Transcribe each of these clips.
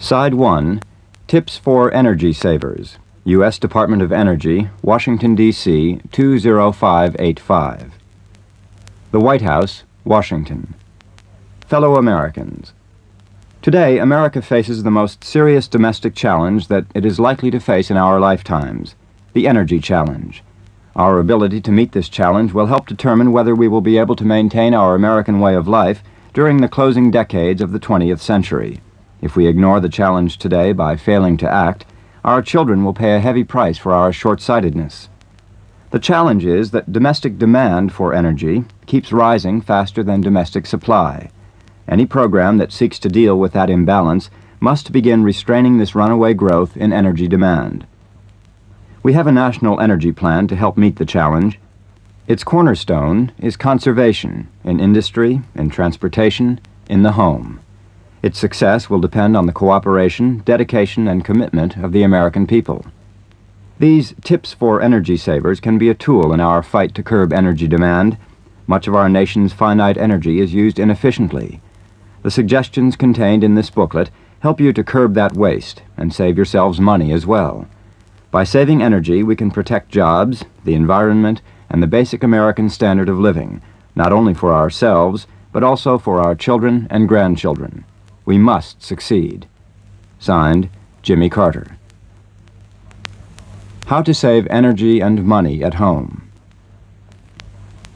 Side 1, Tips for Energy Savers, U.S. Department of Energy, Washington, D.C. 20585. The White House, Washington. Fellow Americans, today America faces the most serious domestic challenge that it is likely to face in our lifetimes, the energy challenge. Our ability to meet this challenge will help determine whether we will be able to maintain our American way of life during the closing decades of the 20th century. If we ignore the challenge today by failing to act, our children will pay a heavy price for our short-sightedness. The challenge is that domestic demand for energy keeps rising faster than domestic supply. Any program that seeks to deal with that imbalance must begin restraining this runaway growth in energy demand. We have a national energy plan to help meet the challenge. Its cornerstone is conservation in industry, in transportation, in the home. Its success will depend on the cooperation, dedication, and commitment of the American people. These tips for energy savers can be a tool in our fight to curb energy demand. Much of our nation's finite energy is used inefficiently. The suggestions contained in this booklet help you to curb that waste and save yourselves money as well. By saving energy, we can protect jobs, the environment, and the basic American standard of living, not only for ourselves, but also for our children and grandchildren. We must succeed. Signed, Jimmy Carter. How to save energy and money at home.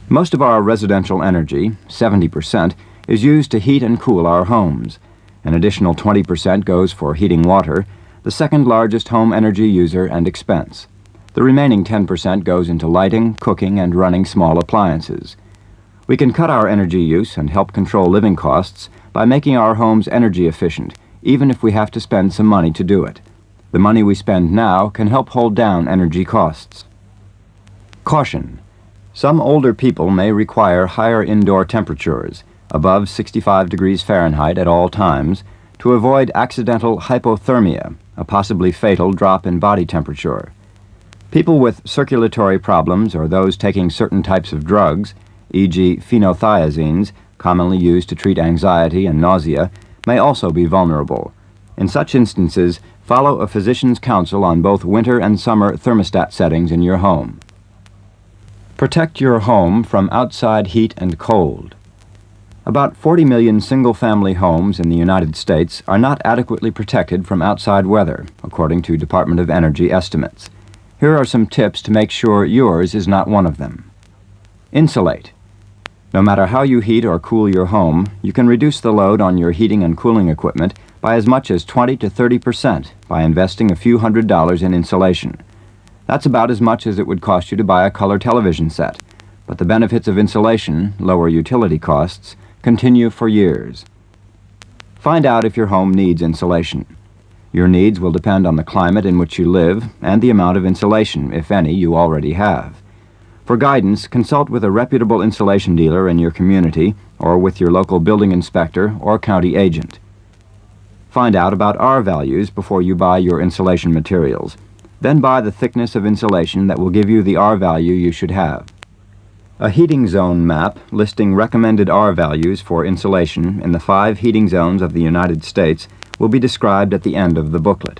Most of our residential energy, 70%, is used to heat and cool our homes. An additional 20% goes for heating water, the second largest home energy user and expense. The remaining 10% goes into lighting, cooking, and running small appliances. We can cut our energy use and help control living costs by making our homes energy efficient, even if we have to spend some money to do it. The money we spend now can help hold down energy costs. Caution. Some older people may require higher indoor temperatures, above 65 degrees Fahrenheit at all times, to avoid accidental hypothermia, a possibly fatal drop in body temperature. People with circulatory problems or those taking certain types of drugs, e.g. phenothiazines, commonly used to treat anxiety and nausea, may also be vulnerable. In such instances, follow a physician's counsel on both winter and summer thermostat settings in your home. Protect your home from outside heat and cold. About 40 million single-family homes in the United States are not adequately protected from outside weather, according to Department of Energy estimates. Here are some tips to make sure yours is not one of them. Insulate. No matter how you heat or cool your home, you can reduce the load on your heating and cooling equipment by as much as 20 to 30% by investing a few $100s in insulation. That's about as much as it would cost you to buy a color television set, but the benefits of insulation, lower utility costs, continue for years. Find out if your home needs insulation. Your needs will depend on the climate in which you live and the amount of insulation, if any, you already have. For guidance, consult with a reputable insulation dealer in your community or with your local building inspector or county agent. Find out about R values before you buy your insulation materials. Then buy the thickness of insulation that will give you the R value you should have. A heating zone map listing recommended R values for insulation in the 5 heating zones of the United States will be described at the end of the booklet.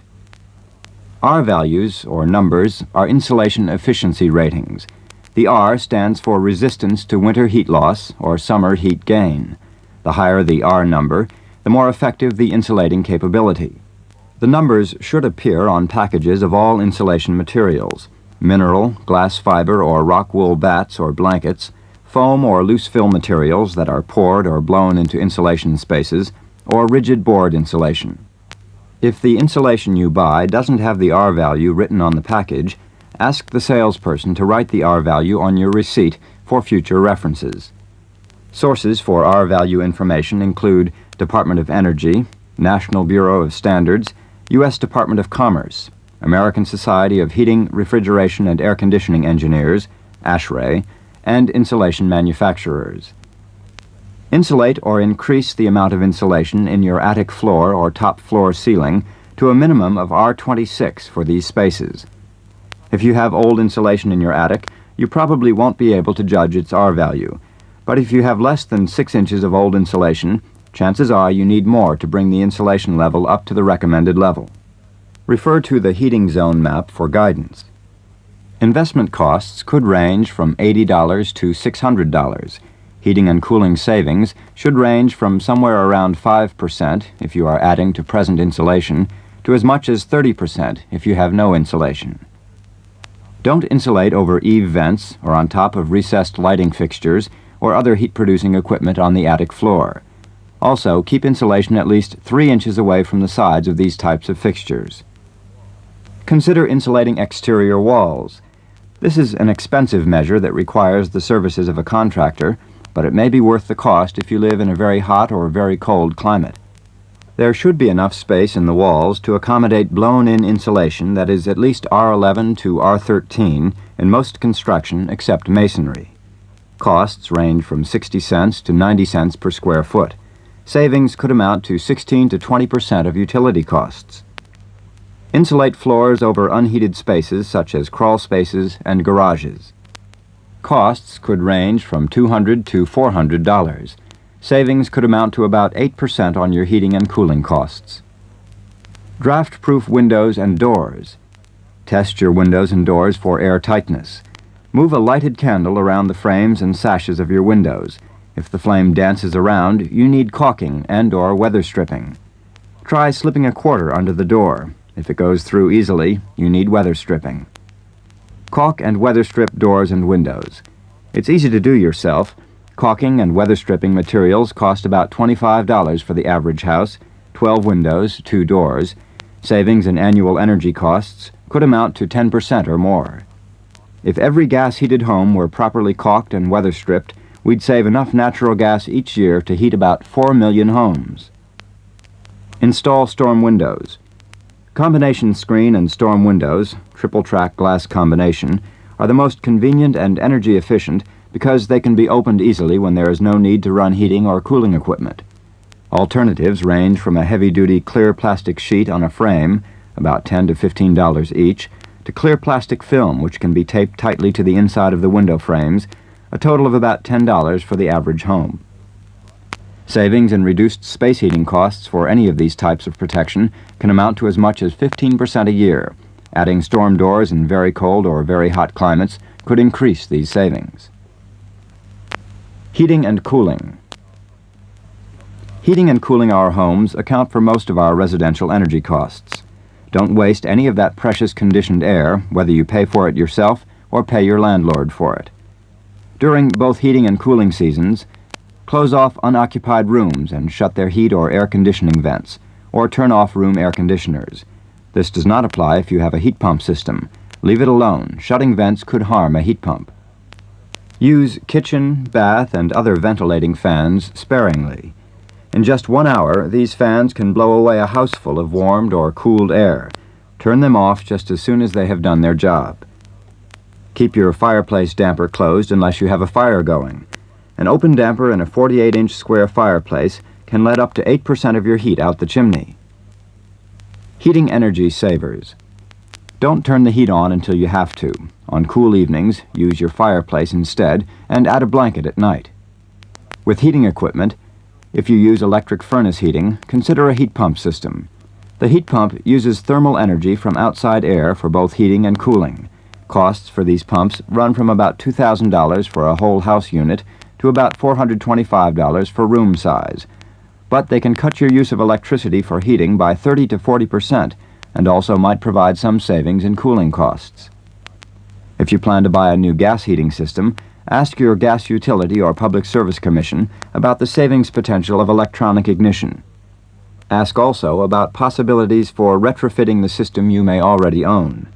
R values, or numbers, are insulation efficiency ratings. The R stands for resistance to winter heat loss or summer heat gain. The higher the R number, the more effective the insulating capability. The numbers should appear on packages of all insulation materials: mineral, glass fiber or rock wool bats or blankets, foam or loose fill materials that are poured or blown into insulation spaces, or rigid board insulation. If the insulation you buy doesn't have the R value written on the package, ask the salesperson to write the R value on your receipt for future references. Sources for R value information include Department of Energy, National Bureau of Standards, U.S. Department of Commerce, American Society of Heating, Refrigeration, and Air Conditioning Engineers, ASHRAE, and insulation manufacturers. Insulate or increase the amount of insulation in your attic floor or top floor ceiling to a minimum of R26 for these spaces. If you have old insulation in your attic, you probably won't be able to judge its R value. But if you have less than 6 inches of old insulation, chances are you need more to bring the insulation level up to the recommended level. Refer to the heating zone map for guidance. Investment costs could range from $80 to $600. Heating and cooling savings should range from somewhere around 5% if you are adding to present insulation to as much as 30% if you have no insulation. Don't insulate over eave vents or on top of recessed lighting fixtures or other heat-producing equipment on the attic floor. Also, keep insulation at least 3 inches away from the sides of these types of fixtures. Consider insulating exterior walls. This is an expensive measure that requires the services of a contractor, but it may be worth the cost if you live in a very hot or very cold climate. There should be enough space in the walls to accommodate blown-in insulation that is at least R11 to R13 in most construction except masonry. Costs range from 60 cents to 90 cents per square foot. Savings could amount to 16 to 20% of utility costs. Insulate floors over unheated spaces such as crawl spaces and garages. Costs could range from $200 to $400. Savings could amount to about 8% on your heating and cooling costs. Draft-proof windows and doors. Test your windows and doors for air tightness. Move a lighted candle around the frames and sashes of your windows. If the flame dances around, you need caulking and/or weather stripping. Try slipping a quarter under the door. If it goes through easily, you need weather stripping. Caulk and weather strip doors and windows. It's easy to do yourself. Caulking and weather stripping materials cost about $25 for the average house, 12 windows, 2 doors. Savings in annual energy costs could amount to 10% or more. If every gas-heated home were properly caulked and weather stripped, we'd save enough natural gas each year to heat about 4 million homes. Install storm windows. Combination screen and storm windows, triple-track glass combination, are the most convenient and energy efficient because they can be opened easily when there is no need to run heating or cooling equipment. Alternatives range from a heavy-duty clear plastic sheet on a frame, about $10 to $15 each, to clear plastic film which can be taped tightly to the inside of the window frames, a total of about $10 for the average home. Savings in reduced space heating costs for any of these types of protection can amount to as much as 15% a year. Adding storm doors in very cold or very hot climates could increase these savings. Heating and cooling. Heating and cooling our homes account for most of our residential energy costs. Don't waste any of that precious conditioned air, whether you pay for it yourself or pay your landlord for it. During both heating and cooling seasons, close off unoccupied rooms and shut their heat or air conditioning vents, or turn off room air conditioners. This does not apply if you have a heat pump system. Leave it alone. Shutting vents could harm a heat pump. Use kitchen, bath, and other ventilating fans sparingly. In just 1 hour, these fans can blow away a house full of warmed or cooled air. Turn them off just as soon as they have done their job. Keep your fireplace damper closed unless you have a fire going. An open damper in a 48-inch square fireplace can let up to 8% of your heat out the chimney. Heating energy savers. Don't turn the heat on until you have to. On cool evenings, use your fireplace instead and add a blanket at night. With heating equipment, if you use electric furnace heating, consider a heat pump system. The heat pump uses thermal energy from outside air for both heating and cooling. Costs for these pumps run from about $2,000 for a whole house unit to about $425 for room size. But they can cut your use of electricity for heating by 30 to 40% and also might provide some savings in cooling costs. If you plan to buy a new gas heating system, ask your gas utility or public service commission about the savings potential of electronic ignition. Ask also about possibilities for retrofitting the system you may already own.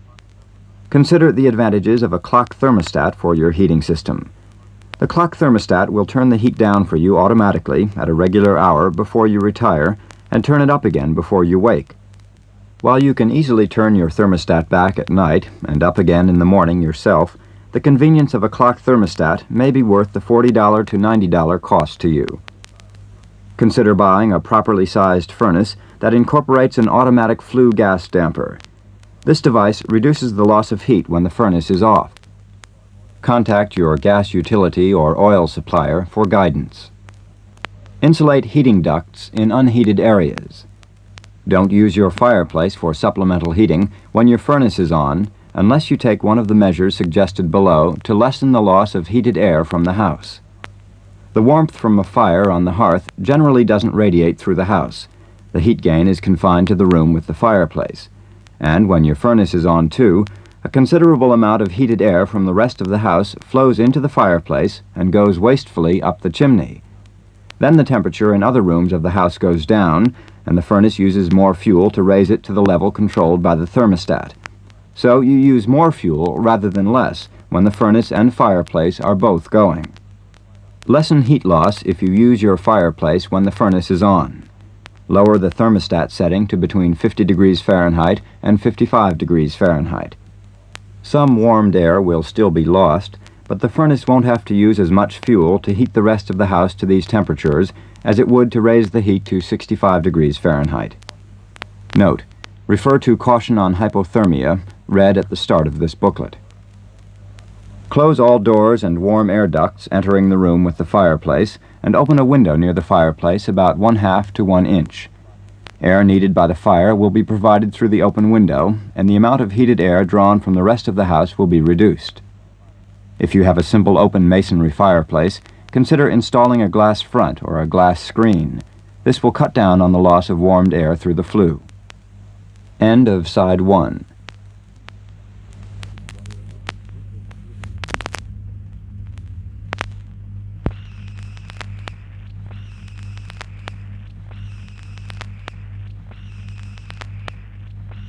Consider the advantages of a clock thermostat for your heating system. The clock thermostat will turn the heat down for you automatically at a regular hour before you retire and turn it up again before you wake. While you can easily turn your thermostat back at night and up again in the morning yourself, the convenience of a clock thermostat may be worth the $40 to $90 cost to you. Consider buying a properly sized furnace that incorporates an automatic flue gas damper. This device reduces the loss of heat when the furnace is off. Contact your gas utility or oil supplier for guidance. Insulate heating ducts in unheated areas. Don't use your fireplace for supplemental heating when your furnace is on, unless you take one of the measures suggested below to lessen the loss of heated air from the house. The warmth from a fire on the hearth generally doesn't radiate through the house. The heat gain is confined to the room with the fireplace. And when your furnace is on too, a considerable amount of heated air from the rest of the house flows into the fireplace and goes wastefully up the chimney. Then the temperature in other rooms of the house goes down, and the furnace uses more fuel to raise it to the level controlled by the thermostat. So you use more fuel rather than less when the furnace and fireplace are both going. Lessen heat loss if you use your fireplace when the furnace is on. Lower the thermostat setting to between 50 degrees Fahrenheit and 55 degrees Fahrenheit. Some warmed air will still be lost, but the furnace won't have to use as much fuel to heat the rest of the house to these temperatures as it would to raise the heat to 65 degrees Fahrenheit. Note: refer to Caution on Hypothermia, read at the start of this booklet. Close all doors and warm air ducts entering the room with the fireplace, and open a window near the fireplace about 1/2 to 1 inch. Air needed by the fire will be provided through the open window, and the amount of heated air drawn from the rest of the house will be reduced. If you have a simple open masonry fireplace, consider installing a glass front or a glass screen. This will cut down on the loss of warmed air through the flue. End of Side 1.